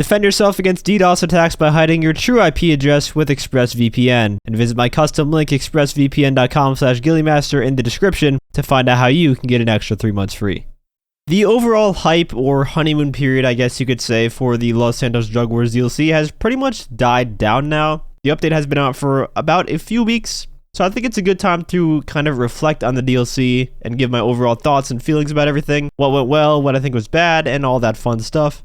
Defend yourself against DDoS attacks by hiding your true IP address with ExpressVPN, and visit my custom link expressvpn.com/ghilliemaster in the description to find out how you can get an extra 3 months free. The overall hype or honeymoon period, I guess you could say, for the Los Santos Drug Wars DLC has pretty much died down now. The update has been out for about a few weeks, so I think it's a good time to kind of reflect on the DLC and give my overall thoughts and feelings about everything, what went well, what I think was bad, and all that fun stuff.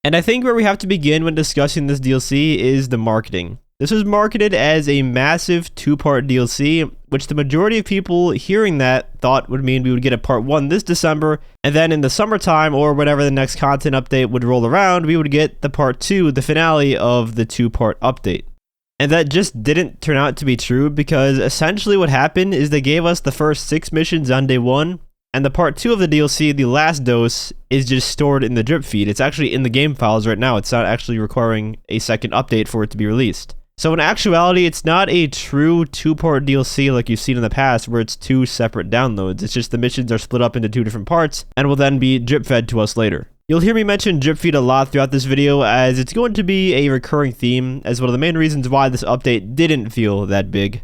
And I think where we have to begin when discussing this DLC is the marketing. This was marketed as a massive 2-part DLC, which the majority of people hearing that thought would mean we would get a part 1 this December, and then in the summertime or whenever the next content update would roll around, we would get the part 2, the finale of the 2-part update. And that just didn't turn out to be true, because essentially what happened is they gave us the first 6 missions on day 1, and the part 2 of the DLC, the last dose, is just stored in the Dripfeed. It's actually in the game files right now. It's not actually requiring a second update for it to be released. So in actuality, it's not a true 2-part DLC like you've seen in the past where it's 2 separate downloads. It's just the missions are split up into 2 different parts and will then be drip-fed to us later. You'll hear me mention Dripfeed a lot throughout this video, as it's going to be a recurring theme as one of the main reasons why this update didn't feel that big.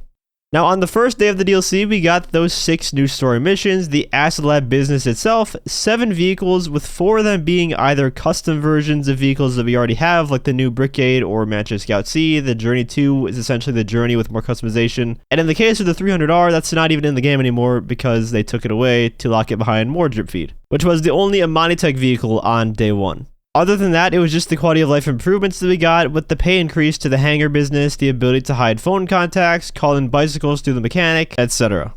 Now, on the first day of the DLC, we got those 6 new story missions, the Acid Lab business itself, 7 vehicles, with 4 of them being either custom versions of vehicles that we already have, like the new Brickade or Manchester Scout C. The Journey 2 is essentially the Journey with more customization. And in the case of the 300R, that's not even in the game anymore because they took it away to lock it behind more Dripfeed, which was the only UNEDITED vehicle on day 1. Other than that, it was just the quality of life improvements that we got, with the pay increase to the hangar business, the ability to hide phone contacts, call in bicycles through the mechanic, etc.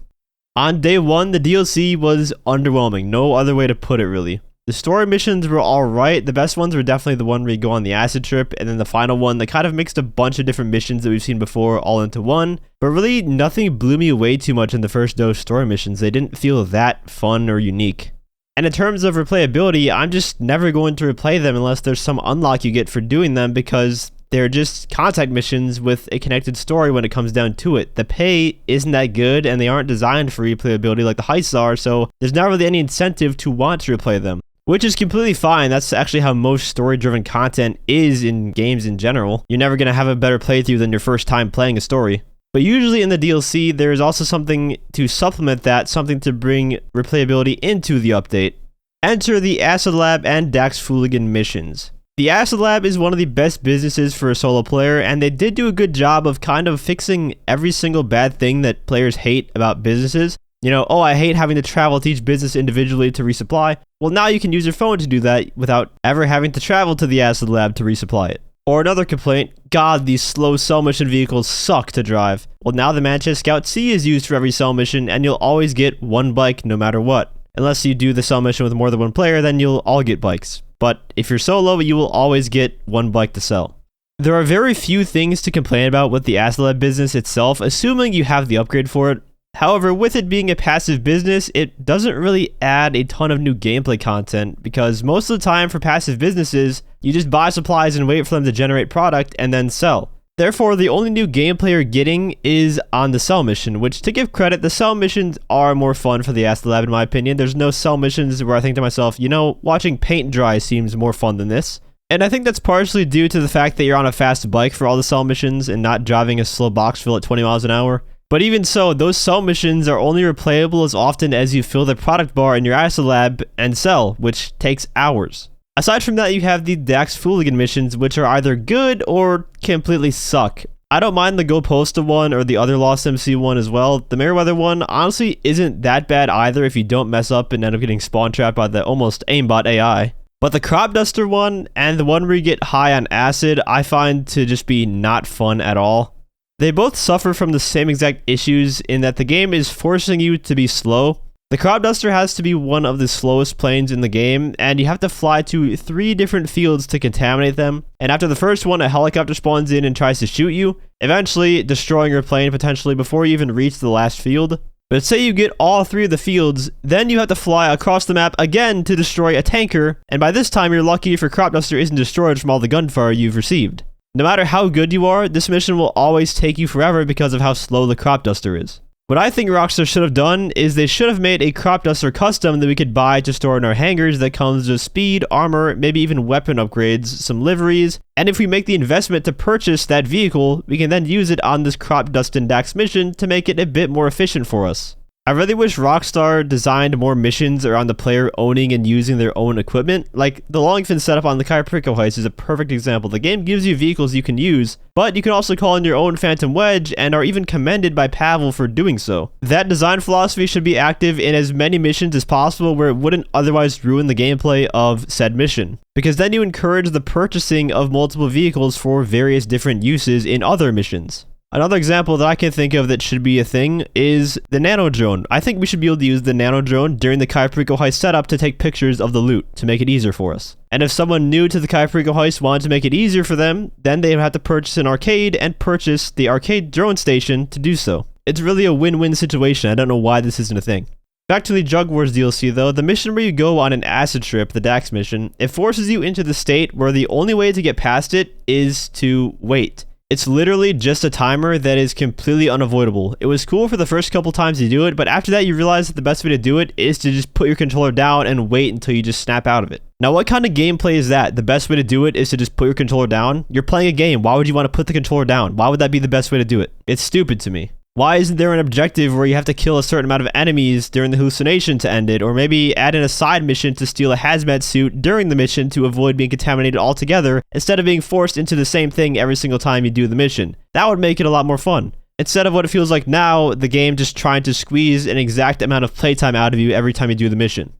On day 1, the DLC was underwhelming, no other way to put it really. The story missions were alright, the best ones were definitely the one where you go on the acid trip, and then the final one that kind of mixed a bunch of different missions that we've seen before all into one. But really, nothing blew me away too much in the first dose story missions. They didn't feel that fun or unique. And in terms of replayability, I'm just never going to replay them unless there's some unlock you get for doing them, because they're just contact missions with a connected story when it comes down to it. The pay isn't that good, and they aren't designed for replayability like the heists are, so there's not really any incentive to want to replay them. Which is completely fine. That's actually how most story-driven content is in games in general. You're never going to have a better playthrough than your first time playing a story. But usually in the DLC, there is also something to supplement that, something to bring replayability into the update. Enter the Acid Lab and Dax Fooligan missions. The Acid Lab is one of the best businesses for a solo player, and they did do a good job of kind of fixing every single bad thing that players hate about businesses. You know, oh, I hate having to travel to each business individually to resupply. Well, now you can use your phone to do that without ever having to travel to the Acid Lab to resupply it. Or another complaint, God, these slow cell mission vehicles suck to drive. Well, now the Manchester Scout C is used for every cell mission, and you'll always get one bike no matter what. Unless you do the cell mission with more than one player, then you'll all get bikes. But if you're solo, you will always get one bike to sell. There are very few things to complain about with the Acid Lab business itself, assuming you have the upgrade for it. However, with it being a passive business, it doesn't really add a ton of new gameplay content, because most of the time for passive businesses, you just buy supplies and wait for them to generate product and then sell. Therefore, the only new gameplay you're getting is on the cell mission, which, to give credit, the cell missions are more fun for the Acid Lab in my opinion. There's no cell missions where I think to myself, you know, watching paint dry seems more fun than this. And I think that's partially due to the fact that you're on a fast bike for all the cell missions and not driving a slow box fill at 20 miles an hour. But even so, those cell missions are only replayable as often as you fill the product bar in your Acid Lab and sell, which takes hours. Aside from that, you have the Dax Fooligan missions, which are either good or completely suck. I don't mind the Go Postal one or the other Lost MC one as well. The Merryweather one honestly isn't that bad either if you don't mess up and end up getting spawn trapped by the almost aimbot AI. But the Crop Duster one and the one where you get high on acid, I find to just be not fun at all. They both suffer from the same exact issues in that the game is forcing you to be slow. The Crop Duster has to be one of the slowest planes in the game, and you have to fly to 3 different fields to contaminate them. And after the first one, a helicopter spawns in and tries to shoot you, eventually destroying your plane potentially before you even reach the last field. But say you get all 3 of the fields, then you have to fly across the map again to destroy a tanker, and by this time you're lucky if your Crop Duster isn't destroyed from all the gunfire you've received. No matter how good you are, this mission will always take you forever because of how slow the Crop Duster is. What I think Rockstar should have done is they should have made a crop duster custom that we could buy to store in our hangars that comes with speed, armor, maybe even weapon upgrades, some liveries, and if we make the investment to purchase that vehicle, we can then use it on this crop dust and Dax mission to make it a bit more efficient for us. I really wish Rockstar designed more missions around the player owning and using their own equipment. Like, the long fin setup on the Kyprico heist is a perfect example. The game gives you vehicles you can use, but you can also call in your own Phantom Wedge and are even commended by Pavel for doing so. That design philosophy should be active in as many missions as possible where it wouldn't otherwise ruin the gameplay of said mission, because then you encourage the purchasing of multiple vehicles for various different uses in other missions. Another example that I can think of that should be a thing is the nano drone. I think we should be able to use the nano drone during the Kyprico heist setup to take pictures of the loot to make it easier for us. And if someone new to the Kyprico heist wanted to make it easier for them, then they would have to purchase an arcade and purchase the arcade drone station to do so. It's really a win-win situation. I don't know why this isn't a thing. Back to the Jug Wars DLC though, the mission where you go on an acid trip, the Dax mission, it forces you into the state where the only way to get past it is to wait. It's literally just a timer that is completely unavoidable. It was cool for the first couple times you do it, but after that you realize that the best way to do it is to just put your controller down and wait until you just snap out of it. Now what kind of gameplay is that? The best way to do it is to just put your controller down? You're playing a game, why would you want to put the controller down? Why would that be the best way to do it? It's stupid to me. Why isn't there an objective where you have to kill a certain amount of enemies during the hallucination to end it, or maybe add in a side mission to steal a hazmat suit during the mission to avoid being contaminated altogether, instead of being forced into the same thing every single time you do the mission? That would make it a lot more fun. Instead of what it feels like now, the game just trying to squeeze an exact amount of playtime out of you every time you do the mission.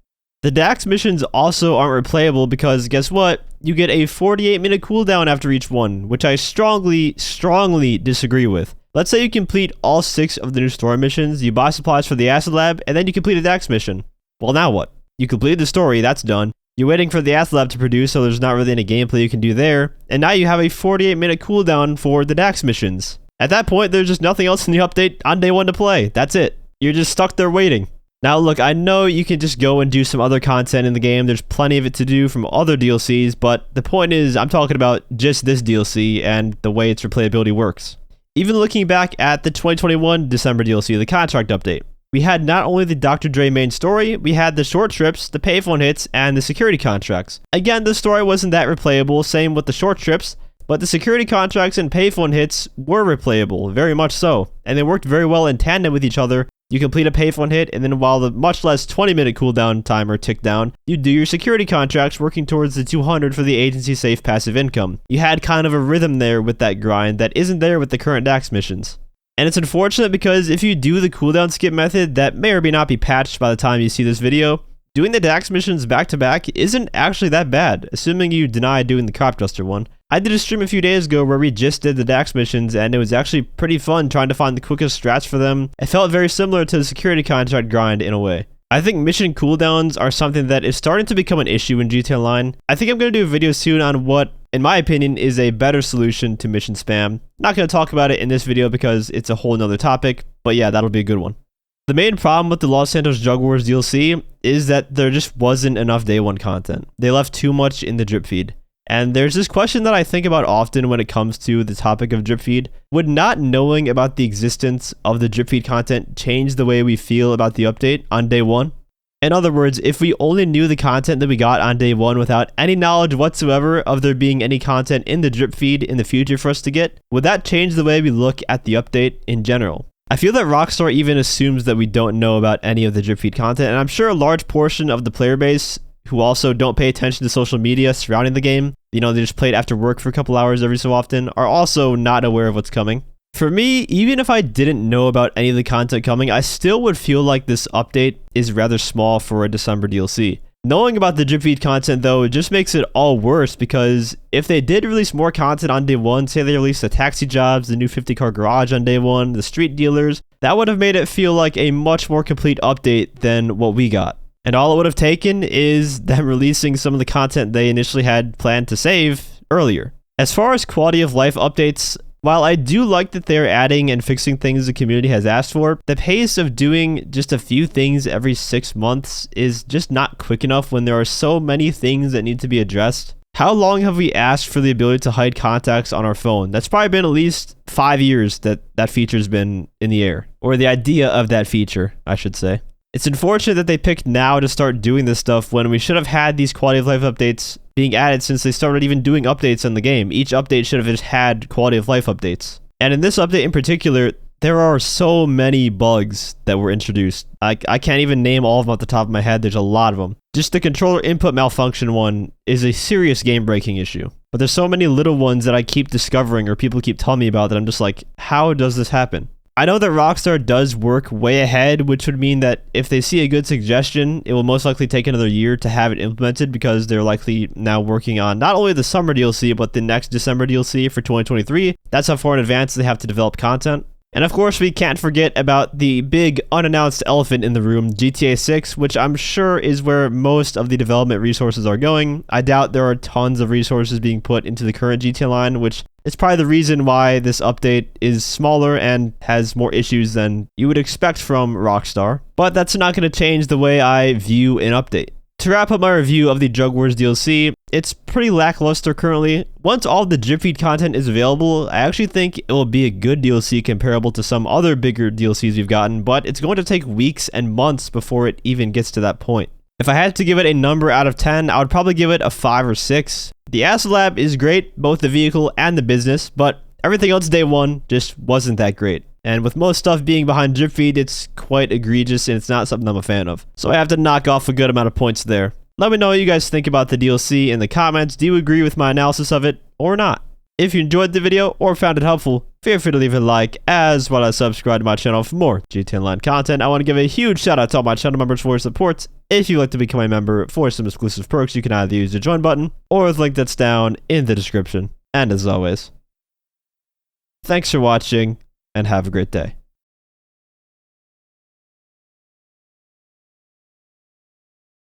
The Dax missions also aren't replayable because guess what? You get a 48-minute cooldown after each one, which I strongly disagree with. Let's say you complete all 6 of the new story missions, you buy supplies for the acid lab, and then you complete a Dax mission. Well, now what? You completed the story, that's done. You're waiting for the acid lab to produce, so there's not really any gameplay you can do there. And now you have a 48-minute cooldown for the Dax missions. At that point, there's just nothing else in the update on day 1 to play. That's it. You're just stuck there waiting. Now look, I know you can just go and do some other content in the game. There's plenty of it to do from other DLCs, but the point is, I'm talking about just this DLC and the way its replayability works. Even looking back at the 2021 December DLC, the contract update, we had not only the Dr. Dre main story, we had the short trips, the payphone hits, and the security contracts. Again, the story wasn't that replayable, same with the short trips, but the security contracts and payphone hits were replayable, very much so, and they worked very well in tandem with each other. You complete a payphone hit, and then while the much less 20-minute cooldown timer ticked down, you do your security contracts working towards the 200 for the agency safe passive income. You had kind of a rhythm there with that grind that isn't there with the current Dax missions. And it's unfortunate because if you do the cooldown skip method that may or may not be patched by the time you see this video, doing the Dax missions back to back isn't actually that bad, assuming you deny doing the crop duster one. I did a stream a few days ago where we just did the Dax missions and it was actually pretty fun trying to find the quickest strats for them. It felt very similar to the security contract grind in a way. I think mission cooldowns are something that is starting to become an issue in GTA Online. I think I'm going to do a video soon on what, in my opinion, is a better solution to mission spam. Not going to talk about it in this video because it's a whole nother topic, but yeah, that'll be a good one. The main problem with the Los Santos Jug Wars DLC is that there just wasn't enough day 1 content. They left too much in the drip feed. And there's this question that I think about often when it comes to the topic of drip feed. Would not knowing about the existence of the drip feed content change the way we feel about the update on day 1? In other words, if we only knew the content that we got on day 1 without any knowledge whatsoever of there being any content in the drip feed in the future for us to get, would that change the way we look at the update in general? I feel that Rockstar even assumes that we don't know about any of the drip feed content, and I'm sure a large portion of the player base who also don't pay attention to social media surrounding the game, you know, they just play it after work for a couple hours every so often, are also not aware of what's coming. For me, even if I didn't know about any of the content coming, I still would feel like this update is rather small for a December DLC. Knowing about the drip feed content though, it just makes it all worse because if they did release more content on day 1, say they released the taxi jobs, the new 50-car garage on day 1, the street dealers, that would have made it feel like a much more complete update than what we got. And all it would have taken is them releasing some of the content they initially had planned to save earlier. As far as quality of life updates, while I do like that they're adding and fixing things the community has asked for, the pace of doing just a few things every 6 months is just not quick enough when there are so many things that need to be addressed. How long have we asked for the ability to hide contacts on our phone? That's probably been at least 5 years that that feature's been in the air. Or the idea of that feature, I should say. It's unfortunate that they picked now to start doing this stuff when we should have had these quality of life updates being added since they started even doing updates in the game. Each update should have just had quality of life updates. And in this update in particular, there are so many bugs that were introduced. I can't even name all of them off the top of my head. There's a lot of them. Just the controller input malfunction one is a serious game-breaking issue. But there's so many little ones that I keep discovering or people keep telling me about that I'm just like, how does this happen? I know that Rockstar does work way ahead, which would mean that if they see a good suggestion, it will most likely take another year to have it implemented because they're likely now working on not only the summer DLC, but the next December DLC for 2023. That's how far in advance they have to develop content. And of course, we can't forget about the big unannounced elephant in the room, GTA 6, which I'm sure is where most of the development resources are going. I doubt there are tons of resources being put into the current GTA line, which is probably the reason why this update is smaller and has more issues than you would expect from Rockstar. But that's not going to change the way I view an update. To wrap up my review of the Drug Wars DLC, it's pretty lackluster currently. Once all the Dripfeed content is available, I actually think it will be a good DLC comparable to some other bigger DLCs we've gotten, but it's going to take weeks and months before it even gets to that point. If I had to give it a number out of 10, I would probably give it a 5 or 6. The Acid Lab is great, both the vehicle and the business, but everything else day one just wasn't that great. And with most stuff being behind Dripfeed, it's quite egregious and it's not something I'm a fan of. So I have to knock off a good amount of points there. Let me know what you guys think about the DLC in the comments. Do you agree with my analysis of it or not? If you enjoyed the video or found it helpful, feel free to leave a like as well as subscribe to my channel for more GTA Online content. I want to give a huge shout out to all my channel members for your support. If you'd like to become a member for some exclusive perks, you can either use the join button or the link that's down in the description. And as always, thanks for watching and have a great day.